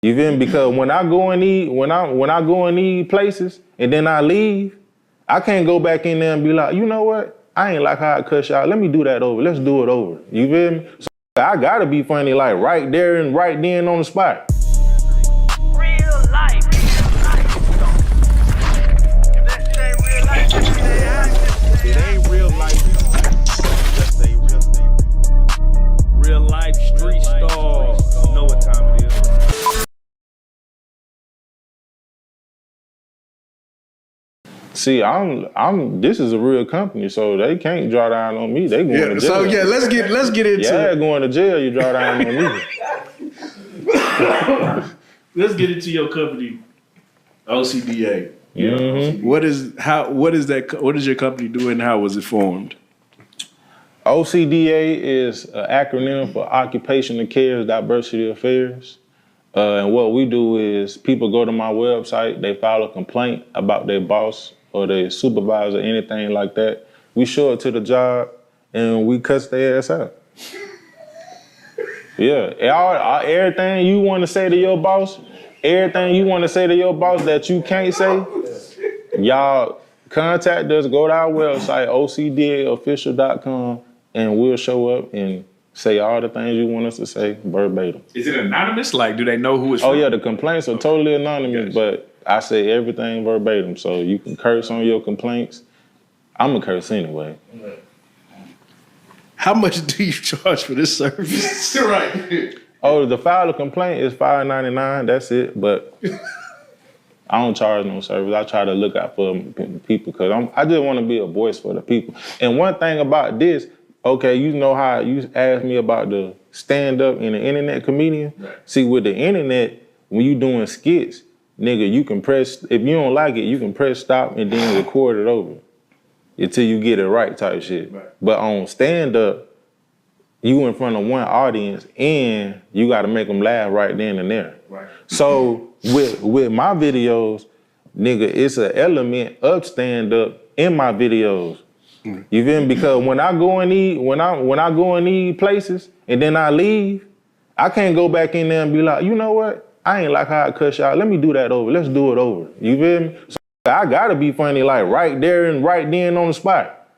You feel me? Because when I go in these places and then I leave, I can't go back in there and be like, you know what? I ain't like how I cuss y'all. Let me do that over. Let's do it over. You feel me? So I gotta be funny like right there and right then on the spot. Real life. It ain't real life. Just a real life street Starz. You know what time it is. See, this is a real company, so they can't draw down on me. They going to jail. So yeah, let's get into yeah, going to jail, you draw down on me. Let's get into your company, OCDA. Mm-hmm. What is your company doing and how was it formed? OCDA is an acronym for Occupational Cares Diversity Affairs. And what we do is people go to my website, they file a complaint about their boss or their supervisor, anything like that. We show it to the job and we cuss their ass out. Yeah, everything you want to say to your boss, everything you want to say to your boss that you can't say, y'all contact us, go to our website, ocdaofficial.com, and we'll show up and say all the things you want us to say verbatim. Is it anonymous? Like, do they know who it's from? Oh yeah, the complaints are totally anonymous, but I say everything verbatim, so you can curse on your complaints. I'm gonna curse anyway. How much do you charge for this service? Right. Oh, the file a complaint is $5.99. That's it, but I don't charge no service. I try to look out for people because I just want to be a voice for the people. And one thing about this. Okay, you know how you asked me about the stand-up and the internet comedian? Right. See, with the internet, when you doing skits, nigga, you can press, if you don't like it, you can press stop and then record it over until you get it right type shit. Right. But on stand-up, you in front of one audience and you got to make them laugh right then and there. Right. So with my videos, nigga, it's an element of stand-up in my videos. You feel me? Because when I go in these places and then I leave, I can't go back in there and be like, you know what? I ain't like how I cuss y'all. Let me do that over. Let's do it over. You feel me? So I gotta be funny like right there and right then on the spot.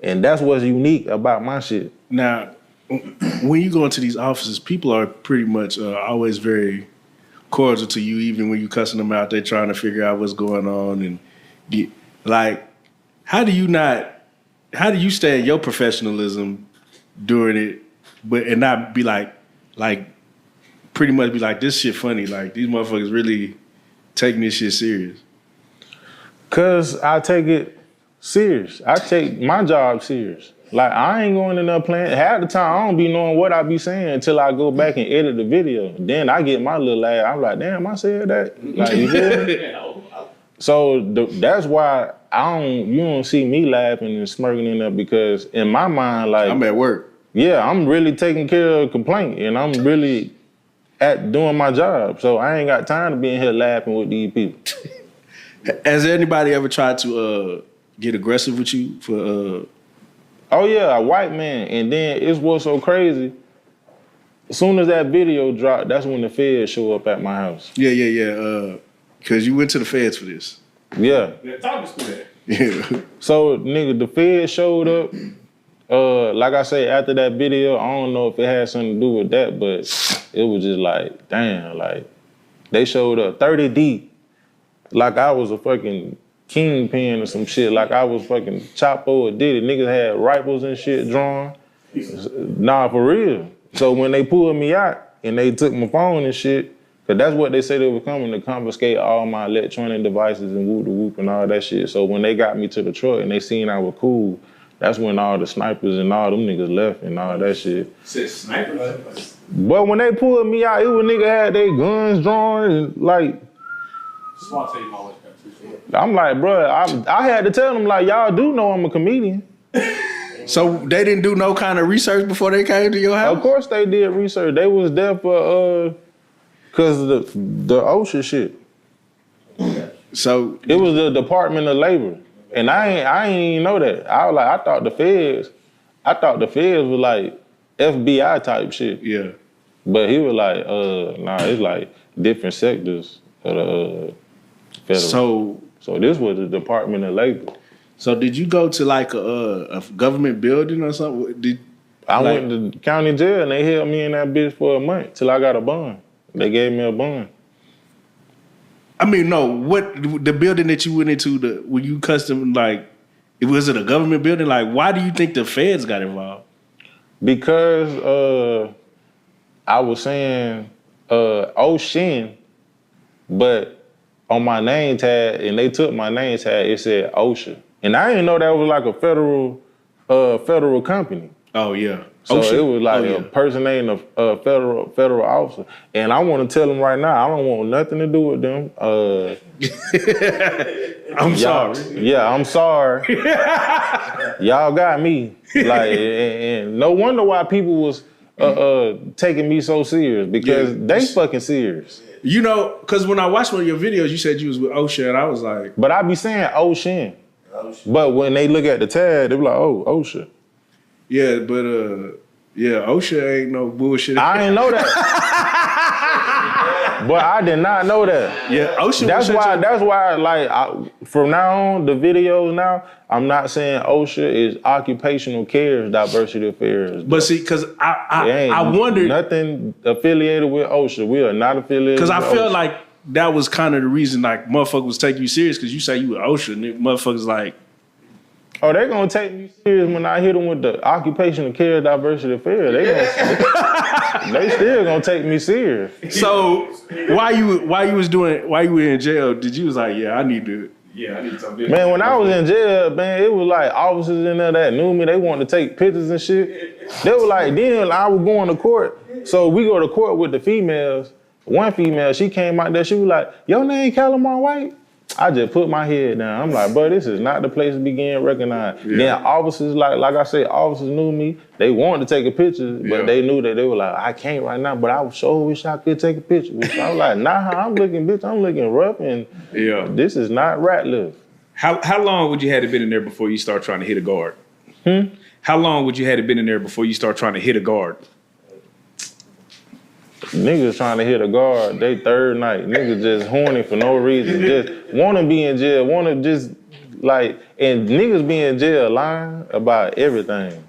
And that's what's unique about my shit. Now, when you go into these offices, people are pretty much always very cordial to you, even when you cussing them out. They're trying to figure out what's going on and get like, how do you stay in your professionalism during it, and not be like pretty much be like, this shit funny, like these motherfuckers really taking this shit serious? Cause I take it serious. I take my job serious. Like I ain't going in there playing. Half the time I don't be knowing what I be saying until I go back and edit the video. Then I get my little laugh. I'm like, damn, I said that. Like you feel me? So that's why you don't see me laughing and smirking in there because in my mind, like I'm at work. Yeah, I'm really taking care of a complaint and I'm really doing my job. So I ain't got time to be in here laughing with these people. Has anybody ever tried to get aggressive with you for? Oh yeah, a white man. And then it's what's so crazy. As soon as that video dropped, that's when the feds show up at my house. Yeah. Cause you went to the feds for this. Yeah. Talk us through that. Yeah. So nigga, the feds showed up. Like I say, after that video, I don't know if it had something to do with that, but it was just like, damn, like they showed up 30 deep, like I was a fucking kingpin or some shit, like I was fucking Chapo or Diddy. Niggas had rifles and shit drawn. Nah, for real. So when they pulled me out and they took my phone and shit, cause that's what they said they were coming to confiscate all my electronic devices and whoop and all that shit. So when they got me to the truck and they seen I was cool, that's when all the snipers and all them niggas left and all that shit. Said snipers? But when they pulled me out, it was nigga had their guns drawn and like. Smart team always got two. I'm like, bro, I had to tell them like, y'all do know I'm a comedian. So they didn't do no kind of research before they came to your house? Of course they did research. They was there for cause of the OSHA shit. So it was the Department of Labor. And I ain't even know that. I was like, I thought the feds was like FBI type shit. Yeah. But he was like, nah, it's like different sectors of the federal. So this was the Department of Labor. So did you go to like a government building or something? I went to county jail and they held me in that bitch for a month till I got a bond. They gave me a bond. I mean, no. What the building that you went into? Were you custom like? Was it a government building? Like, why do you think the feds got involved? Because I was saying Ocean, but on my name tag, and they took my name tag, it said OSHA. And I didn't know that was like a federal company. Oh yeah. So OSHA? it was like a person named a federal officer. And I want to tell them right now, I don't want nothing to do with them. I'm sorry. Yeah, I'm sorry. Y'all got me. Like, and no wonder why people was taking me so serious because they fucking serious. You know, because when I watched one of your videos, you said you was with OSHA, and I was like, but I be saying Ocean. But when they look at the tag, they be like, oh, OSHA. Yeah, but OSHA ain't no bullshit. I didn't know that. But I did not know that. Yeah, OSHA. That's why. Like from now on, the videos now, I'm not saying OSHA is occupational care diversity affairs. But see, because I wondered nothing affiliated with OSHA. We are not affiliated. Because I feel OSHA. like that was kind of the reason, like motherfuckers was taking you serious because you say you were OSHA, and motherfuckers like. Oh, they gonna take me serious when I hit them with the occupational care diversity affairs. They still gonna take me serious. So while you were in jail, did you was like, I need something. Man, when I was in jail, man, it was like officers in there that knew me. They wanted to take pictures and shit. They were like, then I was going to court. So we go to court with the females. One female, she came out there. She was like, "Your name Calimar White?" I just put my head down. I'm like, bro, this is not the place to be getting recognized. Yeah. Then officers, like I said, officers knew me. They wanted to take a picture, but they knew that they were like, I can't right now, but I sure wish I could take a picture. I was like, nah, I'm looking rough, and this is not Ratliff. How long would you have to been in there before you start trying to hit a guard? How long would you have to been in there before you start trying to hit a guard? Niggas trying to hit a guard, they third night. Niggas just horny for no reason. Just want to be in jail, want to just like, and niggas be in jail lying about everything.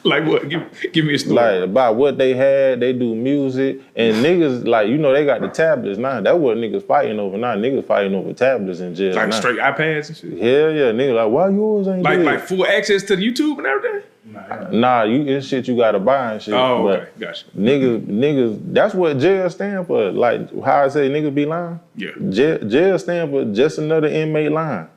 Like what? Give me a story. Like about what they had, they do music, and niggas like, you know, they got the tablets now. That's what niggas fighting over now. Niggas fighting over tablets in jail like now. Straight iPads and shit? Hell yeah, niggas like, why yours ain't dead? Like full access to YouTube and everything? Nah, it's shit you gotta buy and shit. Oh, okay, gotcha. Niggas, that's what jail stand for. Like how I say niggas be lying. Yeah. Jail stand for just another inmate lying.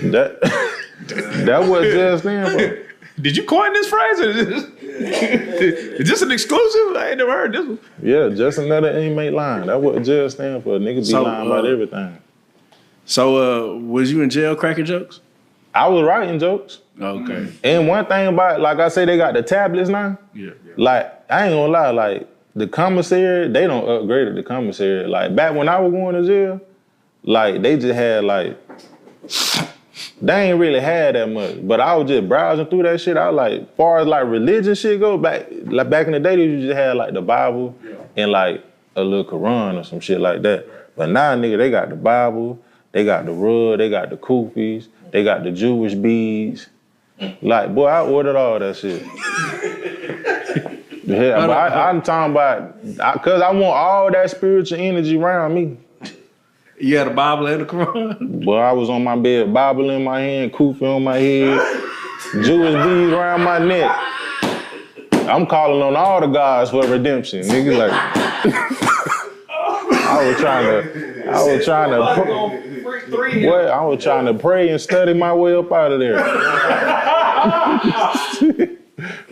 That's what jail stand for. Did you coin this phrase? Or is this an exclusive? I ain't never heard this one. Yeah, just another inmate lying. That's what jail stand for. Niggas be lying about everything. So was you in jail cracking jokes? I was writing jokes. Okay. And one thing about, like I say, they got the tablets now. Yeah. Like, I ain't gonna lie, like, the commissary, they don't upgrade the commissary. Like, back when I was going to jail, like, they just had, like, they ain't really had that much. But I was just browsing through that shit. I was like, as far as, like, religion shit go, back in the day, you just had, like, the Bible and, like, a little Quran or some shit like that. But now, nigga, they got the Bible, they got the rug, they got the kufis, they got the Jewish beads. Like, boy, I ordered all that shit. Yeah, but I'm talking about, because I want all that spiritual energy around me. You had a Bible and a Quran? Boy, I was on my bed, Bible in my hand, kufi on my head, Jewish beads around my neck. I'm calling on all the gods for redemption. Niggas like, I was trying to pray and study my way up out of there.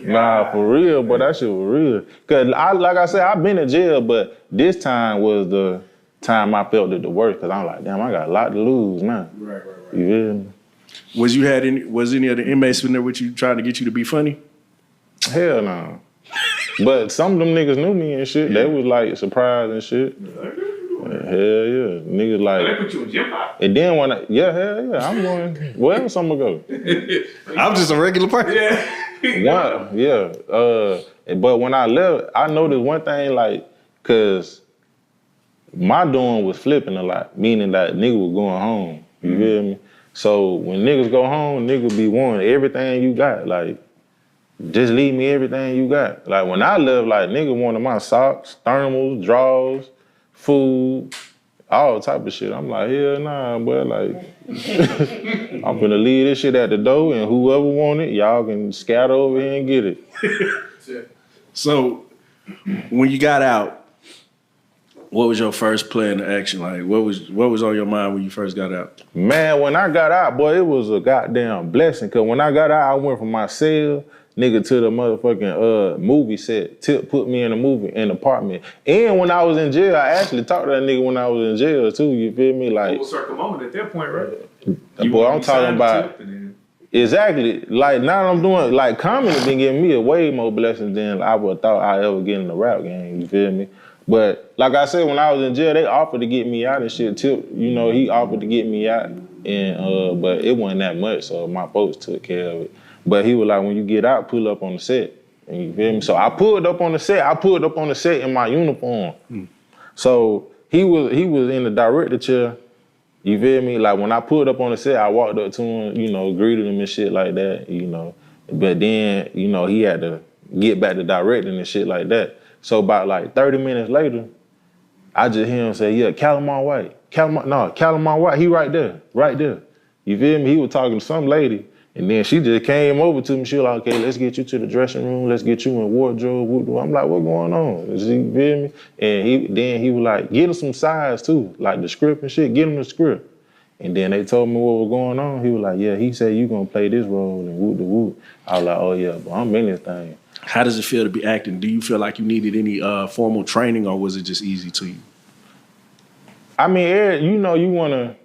Nah, for real, but that shit was real. Cause like I said, I've been in jail, but this time was the time I felt it the worst. Cause I'm like, damn, I got a lot to lose now. Right. You feel me? Was any of the inmates in there with you trying to get you to be funny? Hell no. But some of them niggas knew me and shit. They was like surprised and shit. Hell yeah. Niggas like. They put you in gym hop? And then when hell yeah, I'm going, where else I'm gonna go? I'm just a regular person. Yeah. And But when I left, I noticed one thing, like, cause my doing was flipping a lot, meaning that nigga was going home. You feel me? So when niggas go home, niggas be wanting everything you got. Like, just leave me everything you got. Like when I left, like nigga wanted my socks, thermals, drawers, food, all type of shit. I'm like, hell nah, boy. Like, I'm finna leave this shit at the door, and whoever want it, y'all can scatter over here and get it. So when you got out, what was your first plan to action? Like, what was on your mind when you first got out? Man, when I got out, boy, it was a goddamn blessing. Cause when I got out, I went from my cell, nigga, to the motherfucking movie set. Tip put me in a movie, in an apartment. And when I was in jail, I actually talked to that nigga when I was in jail too, you feel me? Like, Full circle moment at that point, right? Boy, I'm talking about, exactly. Like now I'm doing, like comedy been giving me a way more blessings than I would have thought I'd ever get in the rap game, you feel me? But like I said, when I was in jail, they offered to get me out and shit. Tip, you know, he offered to get me out, and but it wasn't that much, so my folks took care of it. But he was like, when you get out, pull up on the set. And you feel me? So I pulled up on the set. I pulled up on the set in my uniform. So he was in the director chair. You feel me? Like when I pulled up on the set, I walked up to him, you know, greeted him and shit like that, you know. But then, you know, he had to get back to directing and shit like that. So about like 30 minutes later, I just hear him say, yeah, Calimar White. Calimar White, he right there. You feel me? He was talking to some lady, and then she just came over to me. She was like, okay, let's get you to the dressing room. Let's get you in wardrobe. I'm like, what going on? You feel me? And he was like, get him some sides too, like the script and shit. Get him the script. And then they told me what was going on. He was like, yeah, he said you gonna play this role and whoop the whoop. I was like, oh yeah, but I'm in this thing. How does it feel to be acting? Do you feel like you needed any formal training, or was it just easy to you? I mean, you know, you want to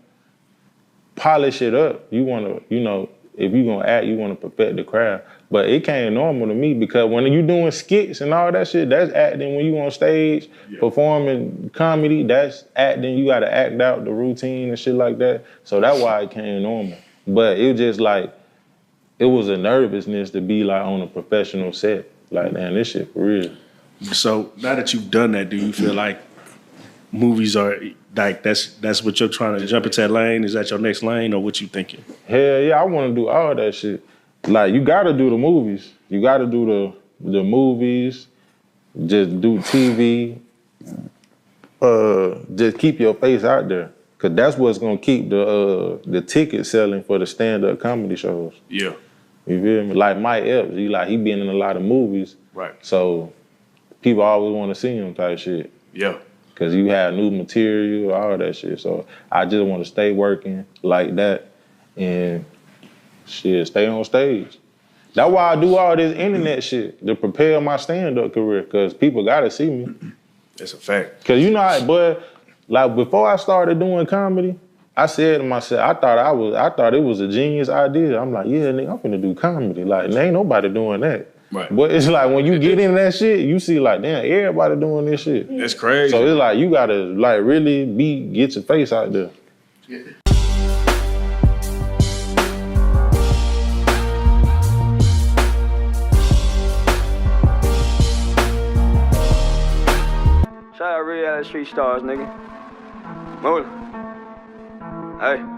polish it up. You want to, you know, if you're going to act, you want to perfect the craft. But it came normal to me because when you're doing skits and all that shit, that's acting. When you on stage performing comedy, that's acting. You got to act out the routine and shit like that. So that's why it came normal. But it was just like, it was a nervousness to be like on a professional set. Like, man, this shit for real. So now that you've done that, do you feel like movies are like that's what you're trying to jump into that lane? Is that your next lane, or what you thinking? Hell yeah, I want to do all that shit. Like, you got to do the movies. You got to do the movies. Just do TV. Just keep your face out there, cause that's what's gonna keep the ticket selling for the stand-up comedy shows. Yeah. You feel me? Like Mike Epps, he been in a lot of movies. Right. So people always want to see him type shit. Yeah. Cause you have new material, all that shit. So I just want to stay working like that and shit, stay on stage. That's why I do all this internet shit, to prepare my stand-up career, cause people gotta see me. That's a fact. Cause you know, but like before I started doing comedy, I said to myself, I thought it was a genius idea. I'm like, yeah, nigga, I'm finna do comedy. Like, ain't nobody doing that. Right. But it's like when you get in that shit, you see like, damn, everybody doing this shit. That's crazy. So it's like you gotta like really get your face out there. Shout out Reallyfe Street Starz, nigga. Move it. Hey.